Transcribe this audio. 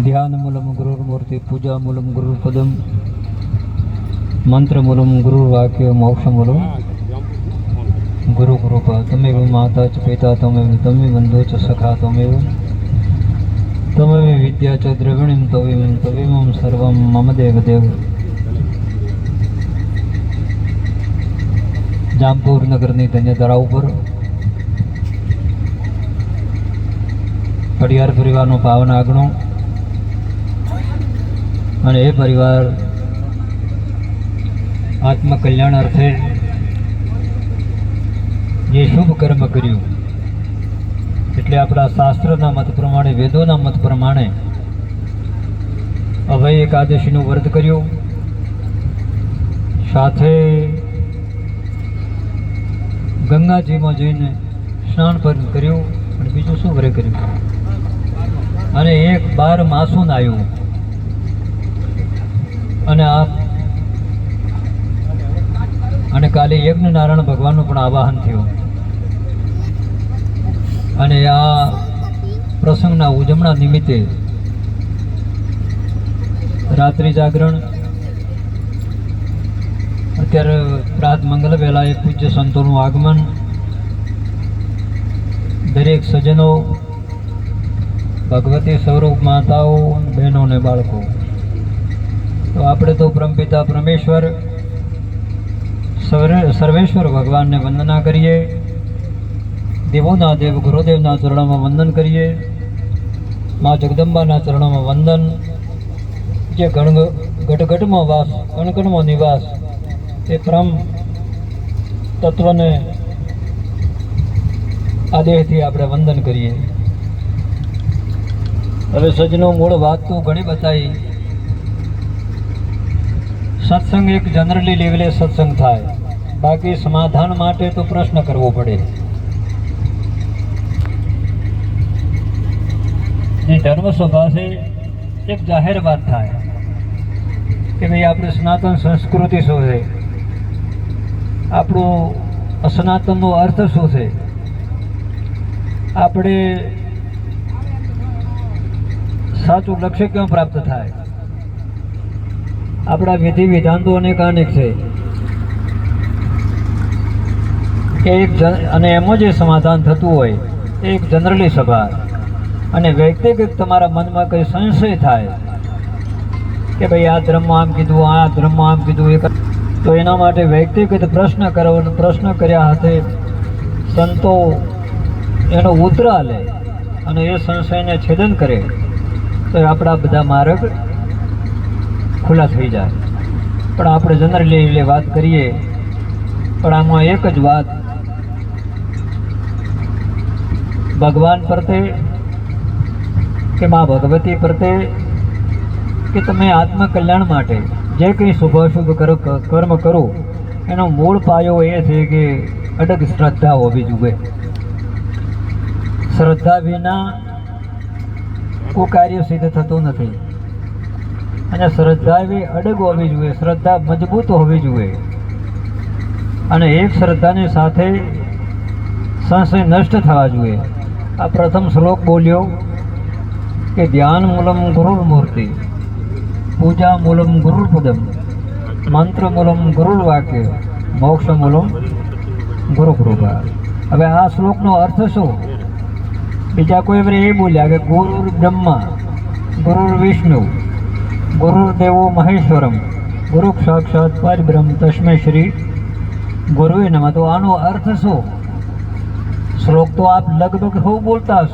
ध्यानमूलं गुरुर्मूर्ति पूजामूलं गुरुर्पदं मंत्रमूलं गुरुर्वाक्य मोक्षमूलं गुरुकृपा तमेव माता च पिता तमेव बन्धो च सखा तमेव विद्या च द्रविणीं तवेमं सर्वं मम देवदेव। जामपुर नगरनी धन्यधरा पर पड़ियार परिवार पावन आगणो અને એ પરિવાર આત્મકલ્યાણ અર્થે જે શુભ કર્મ કર્યું એટલે આપણા શાસ્ત્રના મત પ્રમાણે વેદોના મત પ્રમાણે અભય એકાદશીનું વ્રત કર્યું, સાથે ગંગાજીમાં જઈને સ્નાન પણ કર્યું અને બીજું શું વ્રત કર્યું અને એક 12 માસું આવ્યું અને કાલે યજ્ઞ નારાયણ ભગવાનનું પણ આવાહન થયું અને આ પ્રસંગના ઉજવણા નિમિત્તે રાત્રિ જાગરણ અત્યારે પ્રાત મંગલ વેળાએ પૂજ્ય સંતોનું આગમન, દરેક સજ્જનો, ભગવતી સ્વરૂપ માતાઓ, બહેનો અને બાળકો, તો આપણે તો પરમપિતા પરમેશ્વર સર્વેશ્વર ભગવાનને વંદના કરીએ, દેવોના દેવ ગુરુદેવના ચરણોમાં વંદન કરીએ, મા જગદંબાના ચરણોમાં વંદન, જે ગઢગઢમાં વાસ કણકણમાં નિવાસ એ પરમ તત્વને આદેહથી આપણે વંદન કરીએ। હવે સજનો મૂળ વાત તો ઘણી બતાવી, સત્સંગ એક જનરલી લેવલે સત્સંગ થાય, બાકી સમાધાન માટે તો પ્રશ્ન કરવો પડે। ધર્મ સભા છે એક જાહેર વાત થાય કે ભાઈ આપણે સનાતન સંસ્કૃતિ શું છે, આપણું અસનાતનનો અર્થ શું છે, આપણે સાચું લક્ષ્ય ક્યાં પ્રાપ્ત થાય, આપણા વિધિ વિધાન તો અનેક છે કે અને એમાં જે સમાધાન થતું હોય એક જનરલી સભા, અને વ્યક્તિગત તમારા મનમાં કંઈ સંશય થાય કે ભાઈ આ ધર્મમાં આમ કીધું, આ ધર્મમાં આમ કીધું, તો એના માટે વ્યક્તિગત પ્રશ્ન કરો, પ્રશ્ન કર્યા હાથે સંતો એનો ઉત્તર લે અને એ સંશયને છેદન કરે તો આપણા બધા માર્ગ ખુલ્લા થઈ જાય। પણ આપણે જનરલી વાત કરીએ, પણ આમાં એક જ વાત ભગવાન પ્રત્યે કે મા ભગવતી પ્રત્યે કે તમે આત્મકલ્યાણ માટે જે કંઈ શુભાશુભ કર્મ કરો એનો મૂળ પાયો એ છે કે અડગ શ્રદ્ધા હોવી જોઈએ। શ્રદ્ધા વિના કોઈ કાર્ય સિદ્ધ થતું નથી અને શ્રદ્ધા એવી અડગ હોવી જોઈએ, શ્રદ્ધા મજબૂત હોવી જોઈએ અને એક શ્રદ્ધાની સાથે સંશય નષ્ટ થવા જોઈએ। આ પ્રથમ શ્લોક બોલ્યો કે ધ્યાન મૂલમ ગુરુર્મૂર્તિ પૂજા મૂલમ ગુરુર્પદમ મંત્ર મૂલમ ગુરુર્વાક્ય મોક્ષ મૂલમ ગુરુકૃપા। હવે આ શ્લોકનો અર્થ શું? બીજા કોઈ વાર એ બોલ્યા કે ગુરુર બ્રહ્મા ગુરુર વિષ્ણુ ગુરુદેવો મહેશ્વરમ ગુરુ સાક્ષાત પરબ્રહ્મ તસ્મૈ શ્રી ગુરુએ નમઃ। તો આનો અર્થ શું? શ્લોક તો આપ લગભગ ખૂબ બોલતા હશો,